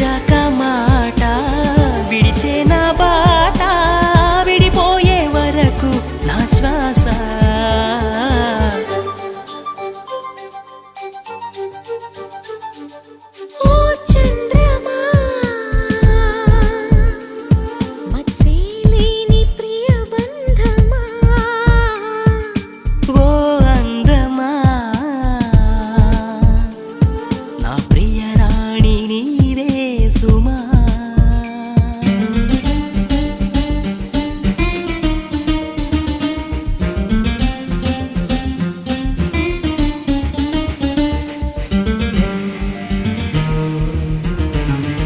ఇచ్చాక మాట విడిచే నా బాట విడిపోయే వరకు నా శ్వాస ఓ చంద్రమా మచ్చేలేని ప్రియ బంధమా ఓ అందమా నా ప్రియ రాణి నీవే సుమా